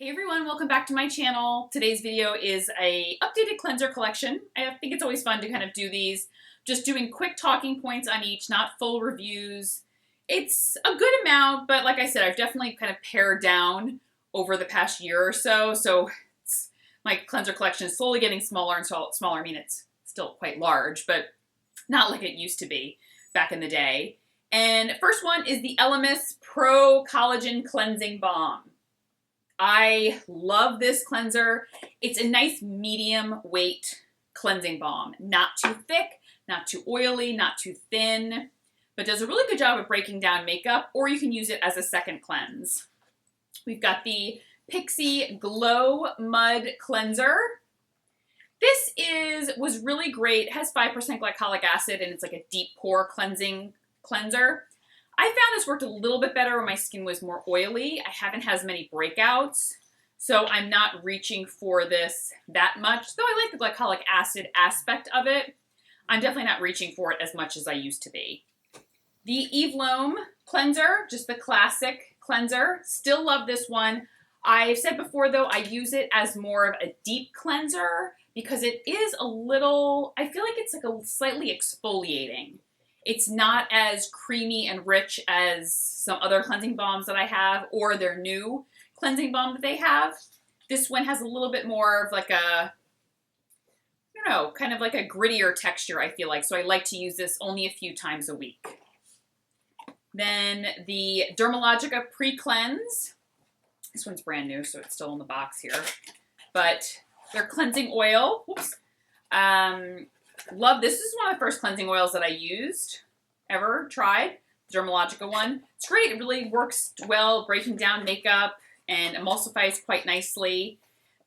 Hey everyone, welcome back to my channel. Today's video is a updated cleanser collection. I think it's always fun to kind of do these, just doing quick talking points on each, not full reviews. It's a good amount, but like I said, I've definitely kind of pared down over the past year or so. My cleanser collection is slowly getting smaller and smaller. I mean, it's still quite large, but not like it used to be back in the day. And first one is the Elemis Procollagen Cleansing Balm. I love this cleanser. It's a nice medium weight cleansing balm. Not too thick, not too oily, not too thin, but does a really good job of breaking down makeup, or you can use it as a second cleanse. We've got the Pixi Glow Mud Cleanser. This was really great. It has 5% glycolic acid and it's like a deep pore cleansing cleanser. I found this worked a little bit better when my skin was more oily. I haven't had as many breakouts, so I'm not reaching for this that much. Though I like the glycolic acid aspect of it, I'm definitely not reaching for it as much as I used to be. The Eve Loam cleanser, just the classic cleanser. Still love this one. I've said before though, I use it as more of a deep cleanser because it is a little, I feel like it's like a slightly exfoliating. It's not as creamy and rich as some other cleansing balms that I have or their new cleansing balm that they have. This one has a little bit more of like a, kind of like a grittier texture, I feel like. So I like to use this only a few times a week. Then the Dermalogica Pre Cleanse. This one's brand new, so it's still in the box here. But their cleansing oil, love this. This is one of the first cleansing oils that I tried. The Dermalogica one. It's great. It really works well, breaking down makeup and emulsifies quite nicely.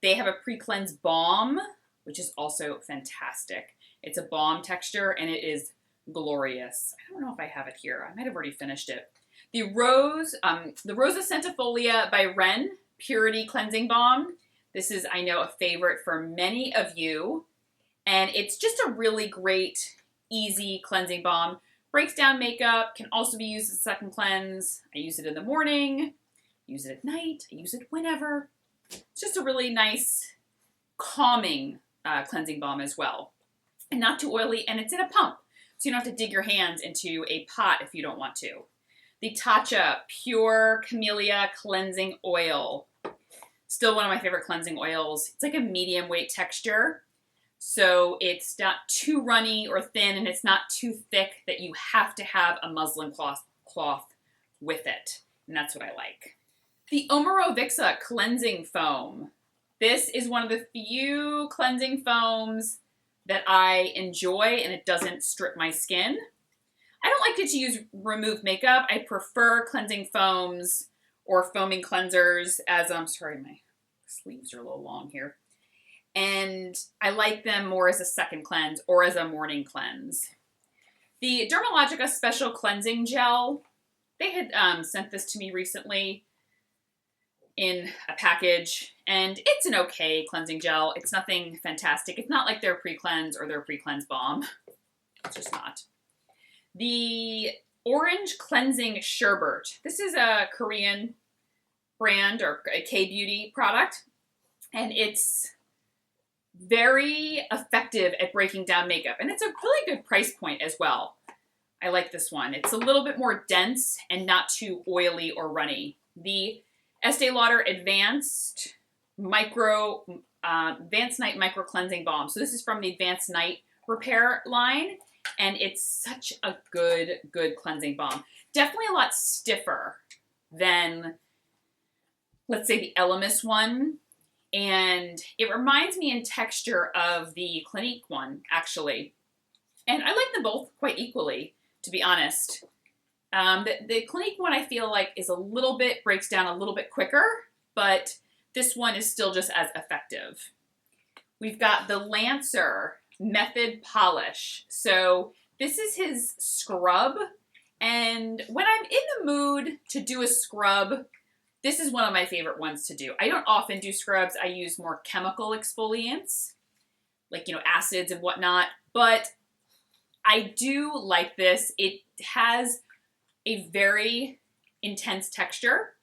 They have a pre-cleanse balm, which is also fantastic. It's a balm texture and it is glorious. I don't know if I have it here. I might have already finished it. The Rosa Centifolia by Erin Purity Cleansing Balm. This is, I know, a favorite for many of you. And it's just a really great, easy cleansing balm. Breaks down makeup, can also be used as a second cleanse. I use it in the morning, use it at night, I use it whenever. It's just a really nice, calming cleansing balm as well. And not too oily, and it's in a pump. So you don't have to dig your hands into a pot if you don't want to. The Tata Pure Camellia Cleansing Oil. Still one of my favorite cleansing oils. It's like a medium weight texture. So it's not too runny or thin, and it's not too thick that you have to have a muslin cloth with it. And that's what I like. The Omuro Vixa Cleansing Foam. This is one of the few cleansing foams that I enjoy, and it doesn't strip my skin. I don't like it to remove makeup. I prefer cleansing foams or foaming cleansers as, sorry, my sleeves are a little long here. And I like them more as a second cleanse or as a morning cleanse. The Dermalogica Special Cleansing Gel, they had sent this to me recently in a package, and it's an okay cleansing gel. It's nothing fantastic. It's not like their pre-cleanse or their pre-cleanse balm. It's just not. The Orange Cleansing Sherbet. This is a Korean brand or a Kbeauty product, and it's very effective at breaking down makeup. And it's a really good price point as well. I like this one. It's a little bit more dense and not too oily or runny. The Estee Lauder Advanced Night Micro Cleansing Balm. So this is from the Advanced Night Repair line. And it's such a good cleansing balm. Definitely a lot stiffer than, let's say, the Elemis one. And it reminds me in texture of the Clinique one, actually. And I like them both quite equally, to be honest. The Clinique one I feel like is breaks down a little bit quicker, but this one is still just as effective. We've got the Lancer Method Polish. So this is his scrub. And when I'm in the mood to do a scrub, this is one of my favorite ones to do. I don't often do scrubs. I use more chemical exfoliants, like, acids and whatnot. But I do like this. It has a very intense texture.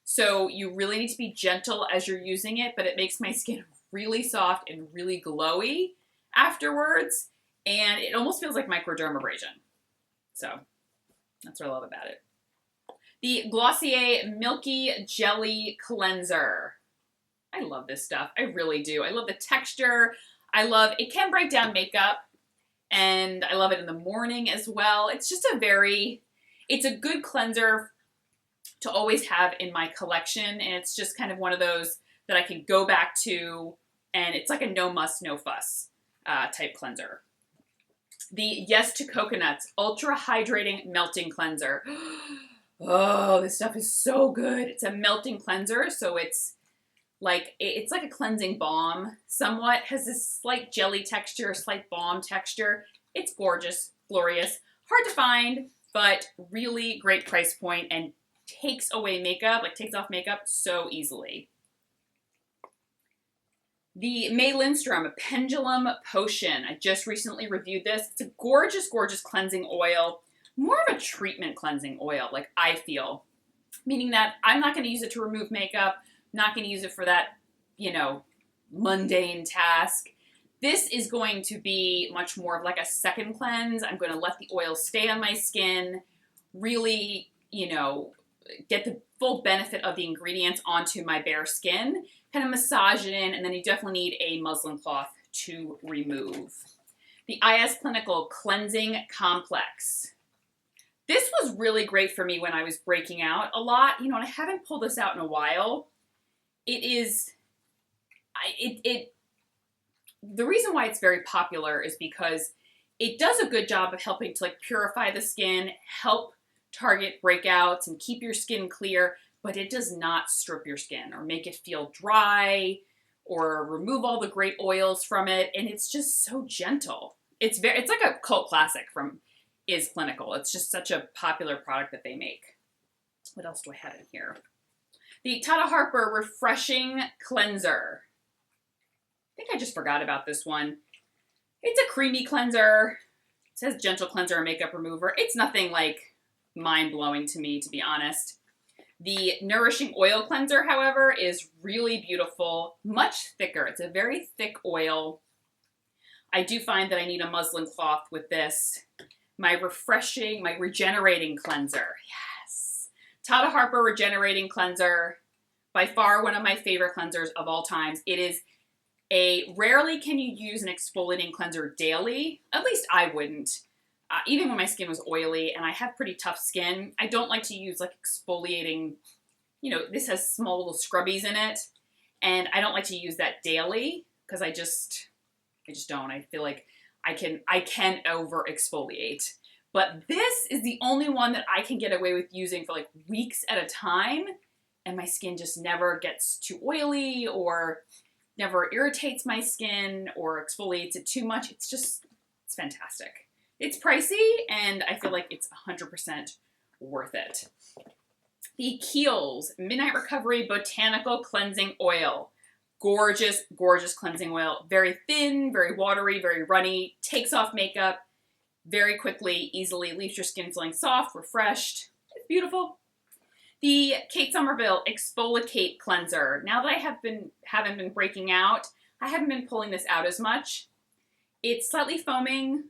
So you really need to be gentle as you're using it, but it makes my skin really soft and really glowy afterwards. And it almost feels like microdermabrasion. So that's what I love about it. The Glossier Milky Jelly Cleanser. I love this stuff. I really do. I love the texture. It can break down makeup, and I love it in the morning as well. It's just it's a good cleanser to always have in my collection, and it's just kind of one of those that I can go back to, and it's like a no muss, no fuss type cleanser. The Yes to Coconuts Ultra Hydrating Melting Cleanser. Oh, this stuff is so good. It's a melting cleanser, so it's like a cleansing balm somewhat. Has this slight jelly texture, slight balm texture. It's gorgeous, glorious, hard to find, but really great price point and takes away makeup, takes off makeup so easily. The Lindstrom Pendulum Potion. I just recently reviewed this. It's a gorgeous, gorgeous cleansing oil. More of a treatment cleansing oil, I feel. Meaning that I'm not going to use it to remove makeup. Not going to use it for that, mundane task. This is going to be much more of a second cleanse. I'm going to let the oil stay on my skin, really, get the full benefit of the ingredients onto my bare skin, kind of massage it in, and then you definitely need a muslin cloth to remove. The IS Clinical Cleansing Complex. This was really great for me when I was breaking out a lot, and I haven't pulled this out in a while. The reason why it's very popular is because it does a good job of helping to purify the skin, help target breakouts, and keep your skin clear, but it does not strip your skin or make it feel dry or remove all the great oils from it, and it's just so gentle. It's like a cult classic from Is Clinical. It's just such a popular product that they make. What else do I have in here? The Tata Harper Refreshing Cleanser. I think I just forgot about this one. It's a creamy cleanser. It says gentle cleanser and makeup remover. It's nothing mind-blowing to me, to be honest. The Nourishing Oil Cleanser, however, is really beautiful, much thicker. It's a very thick oil. I do find that I need a muslin cloth with this. My regenerating cleanser. Yes. Tata Harper Regenerating Cleanser. By far one of my favorite cleansers of all times. It is rarely can you use an exfoliating cleanser daily. At least I wouldn't. Even when my skin was oily and I have pretty tough skin, I don't like to use exfoliating, this has small little scrubbies in it. And I don't like to use that daily because I just don't. I feel like I can over exfoliate. But this is the only one that I can get away with using for weeks at a time. And my skin just never gets too oily or never irritates my skin or exfoliates it too much. It's fantastic. It's pricey, and I feel like it's 100% worth it. The Kiehl's Midnight Recovery Botanical Cleansing Oil. Gorgeous, gorgeous cleansing oil. Very thin, very watery, very runny. Takes off makeup very quickly, easily. Leaves your skin feeling soft, refreshed. It's beautiful. The Kate Somerville Exfoliate Cleanser. Now that I haven't been breaking out, I haven't been pulling this out as much. It's slightly foaming,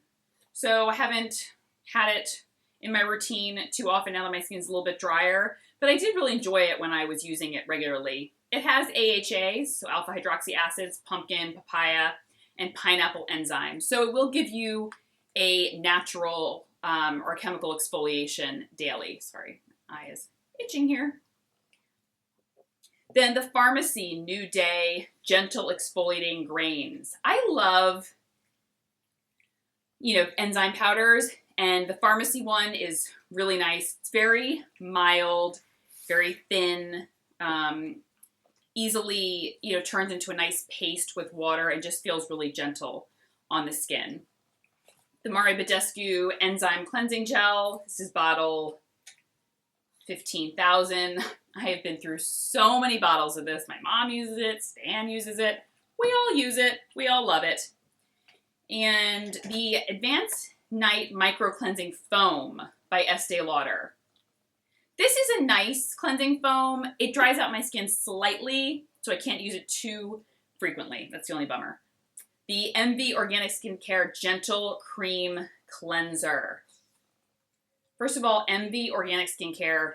so I haven't had it in my routine too often now that my skin's a little bit drier, but I did really enjoy it when I was using it regularly. It has AHAs, so alpha hydroxy acids, pumpkin, papaya, and pineapple enzyme. So it will give you a natural or chemical exfoliation daily. Sorry, my eye is itching here. Then the Pharmacy New Day Gentle Exfoliating Grains. I love, enzyme powders, and the Pharmacy one is really nice. It's very mild, very thin, easily, turns into a nice paste with water and just feels really gentle on the skin. The Badescu Enzyme Cleansing Gel. This is bottle 15,000. I have been through so many bottles of this. My mom uses it. Stan uses it. We all use it. We all love it. And the Advanced Night Micro Cleansing Foam by Estee Lauder. This is a nice cleansing foam. It dries out my skin slightly, so I can't use it too frequently. That's the only bummer. The MV Organic Skincare Gentle Cream Cleanser. First of all, MV Organic Skincare,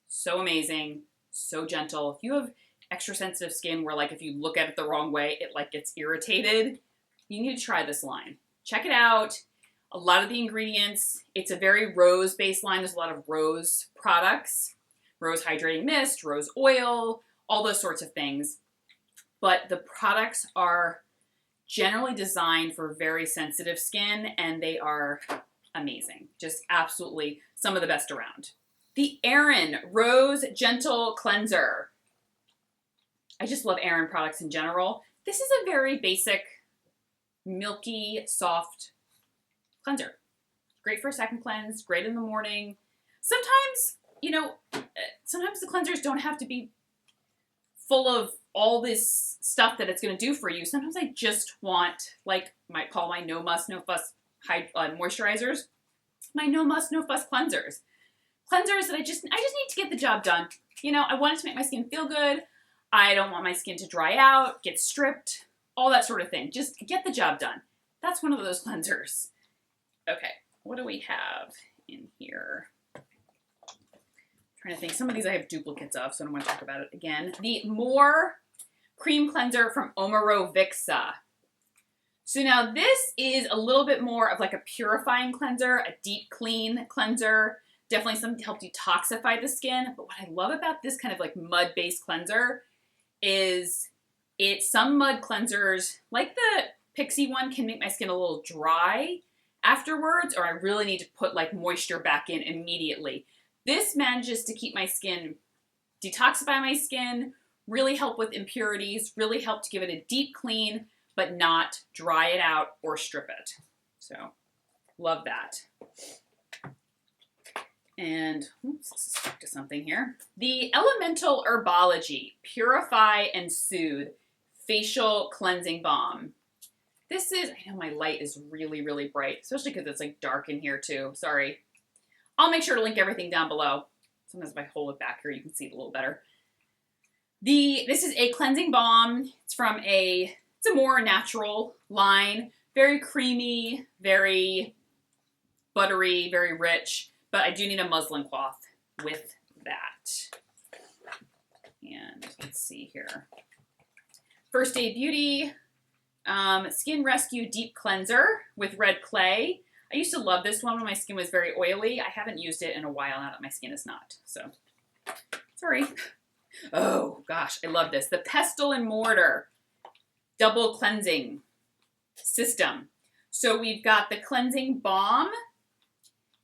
so amazing, so gentle. If you have extra sensitive skin where like if you look at it the wrong way, it like gets irritated, you need to try this line. Check it out. A lot of the ingredients, it's a very rose-based line. There's a lot of rose products, rose hydrating mist, rose oil, all those sorts of things. But the products are generally designed for very sensitive skin, and they are amazing. Just absolutely some of the best around. The Erin Rose Gentle Cleanser. I just love Erin products in general. This is a very basic, milky, soft cleanser. Great for a second cleanse, great in the morning. Sometimes, you know, sometimes the cleansers don't have to be full of all this stuff that it's going to do for you. Sometimes I just want, like, might call my no muss, no fuss moisturizers, my no muss, no fuss cleansers. Cleansers that I just need to get the job done. You know, I want it to make my skin feel good. I don't want my skin to dry out, get stripped, all that sort of thing. Just get the job done. That's one of those cleansers. Okay, what do we have in here? I'm trying to think. Some of these I have duplicates of, so I don't want to talk about it again. The More Cream Cleanser from Omuro Vixa. So now this is a little bit more of like a purifying cleanser, a deep clean cleanser. Definitely something to help detoxify the skin. But what I love about this kind of like mud-based cleanser is some mud cleansers, like the Pixie one, can make my skin a little dry afterwards, or I really need to put like moisture back in immediately. This manages to keep my skin, detoxify my skin, really help with impurities, really help to give it a deep clean, but not dry it out or strip it. So, love that. And, oops, let's stick to something here. The Elemental Herbology Purify and Soothe Facial Cleansing Balm. This is, I know my light is really, really bright, especially because it's like dark in here too. Sorry. I'll make sure to link everything down below. Sometimes if I hold it back here, you can see it a little better. This is a cleansing balm. It's from it's a more natural line. Very creamy, very buttery, very rich. But I do need a muslin cloth with that. And let's see here. First Day Beauty Skin Rescue Deep Cleanser with red clay. I used to love this one when my skin was very oily. I haven't used it in a while now that my skin is not. So, sorry. Oh, gosh, I love this. The Pestle and Mortar Double Cleansing System. So we've got the cleansing balm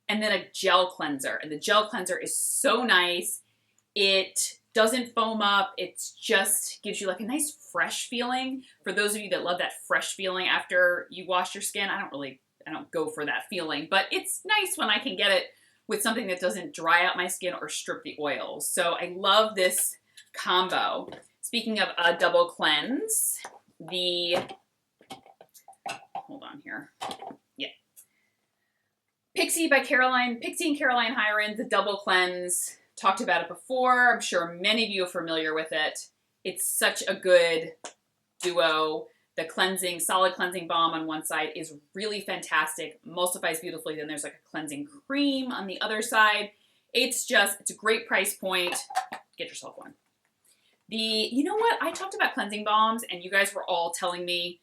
and then a gel cleanser. And the gel cleanser is so nice. It doesn't foam up. It just gives you like a nice fresh feeling. For those of you that love that fresh feeling after you wash your skin, I don't go for that feeling, but it's nice when I can get it with something that doesn't dry out my skin or strip the oils. So I love this combo. Speaking of a double cleanse, hold on here. Yeah. Pixie and Caroline Hyren, the double cleanse. Talked about it before. I'm sure many of you are familiar with it. It's such a good duo. The solid cleansing balm on one side is really fantastic. Emulsifies beautifully. Then there's like a cleansing cream on the other side. It's a great price point. Get yourself one. You know what? I talked about cleansing balms and you guys were all telling me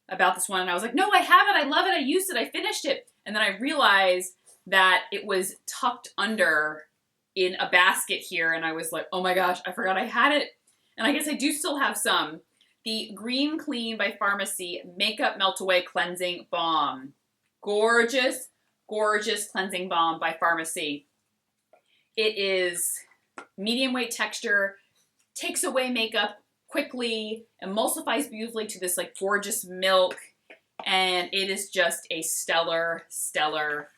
about this one. And I was like, no, I have it. I love it. I used it. I finished it. And then I realized that it was tucked under in a basket here. And I was like, oh my gosh, I forgot I had it. And I guess I do still have some. The Green Clean by Pharmacy Makeup Melt Away Cleansing Balm. Gorgeous, gorgeous cleansing balm by Pharmacy. It is medium weight texture, takes away makeup quickly, emulsifies beautifully to this like gorgeous milk, and it is just a stellar, stellar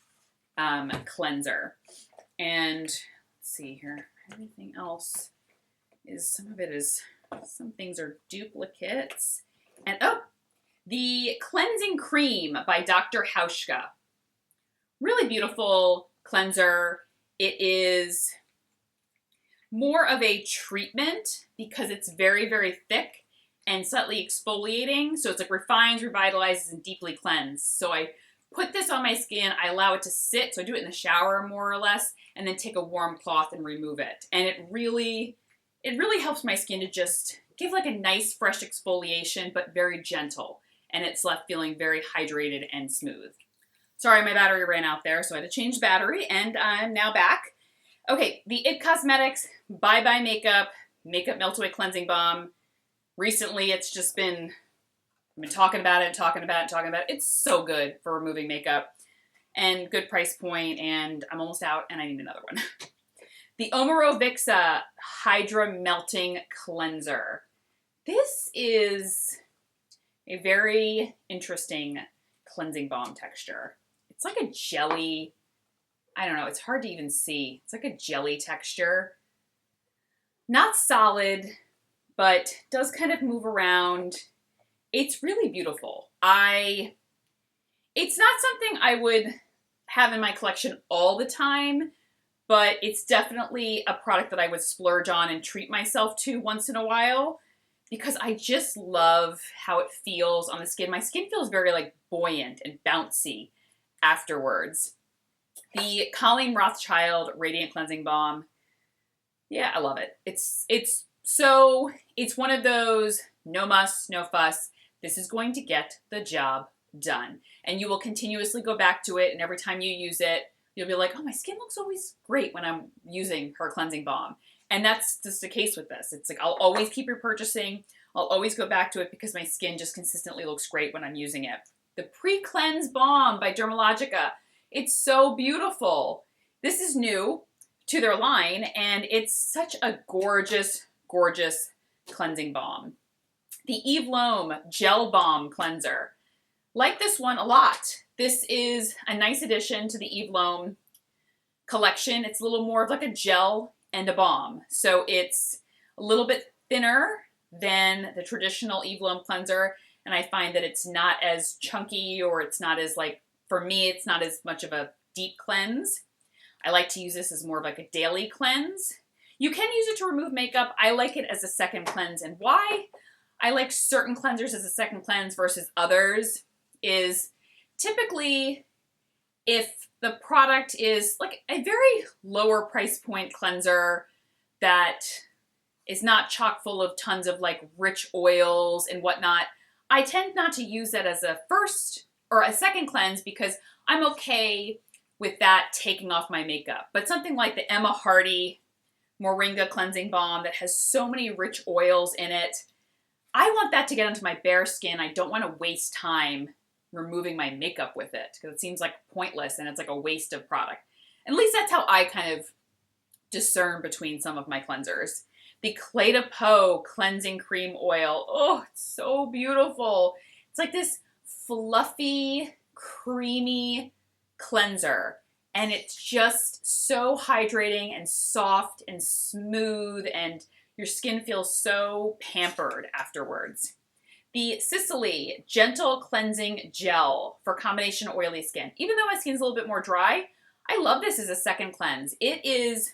cleanser. And let's see here, everything else some things are duplicates. And the Cleansing Cream by Dr. Hauschka. Really beautiful cleanser. It is more of a treatment because it's very, very thick and slightly exfoliating. So it's like refines, revitalizes, and deeply cleanses. So I put this on my skin, I allow it to sit, so I do it in the shower more or less, and then take a warm cloth and remove it. And it really helps my skin to just give like a nice fresh exfoliation, but very gentle. And it's left feeling very hydrated and smooth. Sorry, my battery ran out there, so I had to change the battery, and I'm now back. Okay, the IT Cosmetics Bye Bye Makeup Melt Away Cleansing Balm. Recently, it's just been, I've been talking about it. It's so good for removing makeup and good price point, and I'm almost out and I need another one. The Omuro Vixa Hydra Melting Cleanser. This is a very interesting cleansing balm texture. It's like a jelly, I don't know, it's hard to even see. It's like a jelly texture. Not solid, but does kind of move around. It's really beautiful. It's not something I would have in my collection all the time, but it's definitely a product that I would splurge on and treat myself to once in a while because I just love how it feels on the skin. My skin feels very like buoyant and bouncy afterwards. The Colleen Rothschild Radiant Cleansing Balm. Yeah, I love it. It's one of those no muss, no fuss. This is going to get the job done. And you will continuously go back to it, and every time you use it, you'll be like, oh, my skin looks always great when I'm using her cleansing balm. And that's just the case with this. It's like I'll always keep repurchasing. I'll always go back to it because my skin just consistently looks great when I'm using it. The Pre-Cleanse Balm by Dermalogica. It's so beautiful. This is new to their line, and it's such a gorgeous, gorgeous cleansing balm. The Eve Loam Gel Balm Cleanser. Like this one a lot. This is a nice addition to the Eve Loam collection. It's a little more of like a gel and a balm. So it's a little bit thinner than the traditional Eve Loam cleanser, and I find that it's not as chunky, or it's not as like, for me, it's not as much of a deep cleanse. I like to use this as more of like a daily cleanse. You can use it to remove makeup. I like it as a second cleanse, and why I like certain cleansers as a second cleanse versus others is typically if the product is like a very lower price point cleanser that is not chock full of tons of like rich oils and whatnot, I tend not to use that as a first or a second cleanse because I'm okay with that taking off my makeup. But something like the Emma Hardy Moringa Cleansing Balm that has so many rich oils in it, I want that to get onto my bare skin. I don't want to waste time removing my makeup with it because it seems like pointless and it's like a waste of product. And at least that's how I kind of discern between some of my cleansers. The Kbeauty Cleansing Cream Oil. Oh, it's so beautiful. It's like this fluffy, creamy cleanser. And it's just so hydrating and soft and smooth, and your skin feels so pampered afterwards. The Sicily Gentle Cleansing Gel for combination oily skin. Even though my skin's a little bit more dry, I love this as a second cleanse. It is,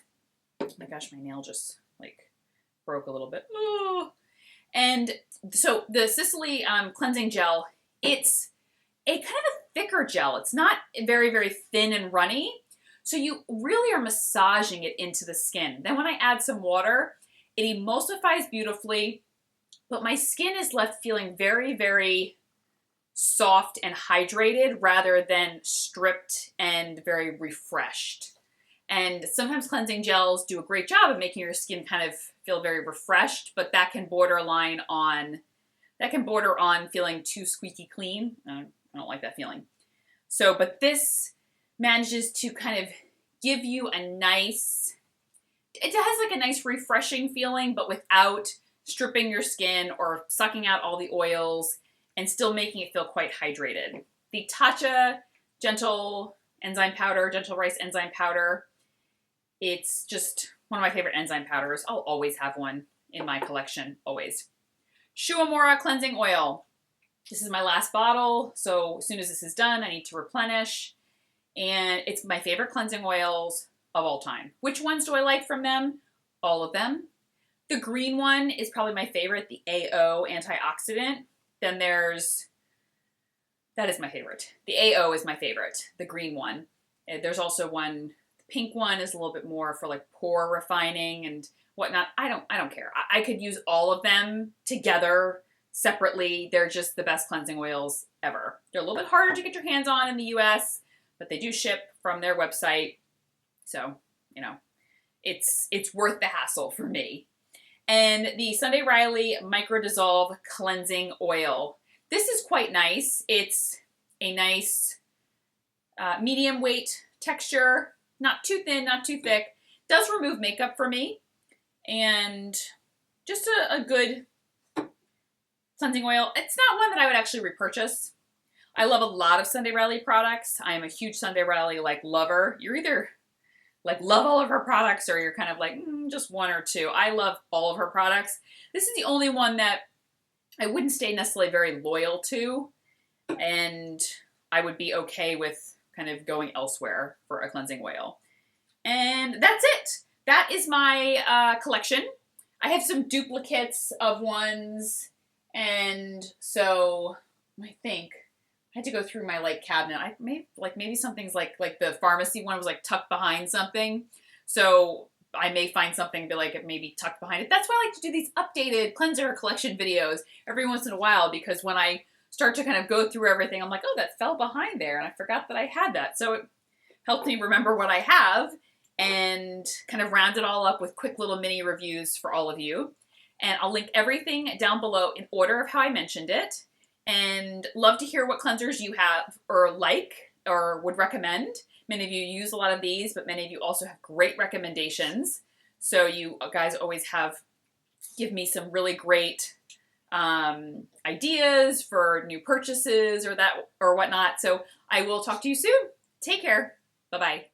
oh my gosh, my nail just like broke a little bit. Oh. And so the Sicily Cleansing Gel, it's a kind of a thicker gel. It's not very, very thin and runny. So you really are massaging it into the skin. Then when I add some water, it emulsifies beautifully, but my skin is left feeling very, very soft and hydrated rather than stripped and very refreshed. And sometimes cleansing gels do a great job of making your skin kind of feel very refreshed, but that can border on feeling too squeaky clean. I don't like that feeling. So, but this manages to kind of give you a nice, it has like a nice refreshing feeling, but without stripping your skin or sucking out all the oils and still making it feel quite hydrated. The Tata Gentle Enzyme Powder, Gentle Rice Enzyme Powder. It's just one of my favorite enzyme powders. I'll always have one in my collection, always. Amaura Cleansing Oil. This is my last bottle, so as soon as this is done, I need to replenish. And it's my favorite cleansing oils of all time. Which ones do I like from them? all of them. The green one is probably my favorite, the AO antioxidant. Then that is my favorite. The AO is my favorite, the green one. There's also one, the pink one is a little bit more for like pore refining and whatnot. I don't care. I could use all of them together separately. They're just the best cleansing oils ever. They're a little bit harder to get your hands on in the US, but they do ship from their website. So, you know, it's worth the hassle for me. And the Sunday Riley Micro Dissolve Cleansing Oil. This is quite nice. It's a nice medium weight texture, not too thin, not too thick. Does remove makeup for me, and just a good cleansing oil. It's not one that I would actually repurchase. I love a lot of Sunday Riley products. I am a huge Sunday Riley lover. You're either love all of her products or you're kind of like just one or two. I love all of her products. This is the only one that I wouldn't stay necessarily very loyal to, and I would be okay with kind of going elsewhere for a cleansing oil. And that's it. That is my collection. I have some duplicates of ones, and so I think I had to go through my cabinet. I maybe something's like the pharmacy one was tucked behind something. So I may find something be it may be tucked behind it. That's why I like to do these updated cleanser collection videos every once in a while, because when I start to kind of go through everything, I'm like, oh, that fell behind there, and I forgot that I had that. So it helped me remember what I have and kind of round it all up with quick little mini reviews for all of you. And I'll link everything down below in order of how I mentioned it. And love to hear what cleansers you have or would recommend. Many of you use a lot of these, but many of you also have great recommendations. So you guys always give me some really great ideas for new purchases or whatnot. So I will talk to you soon. Take care. Bye-bye.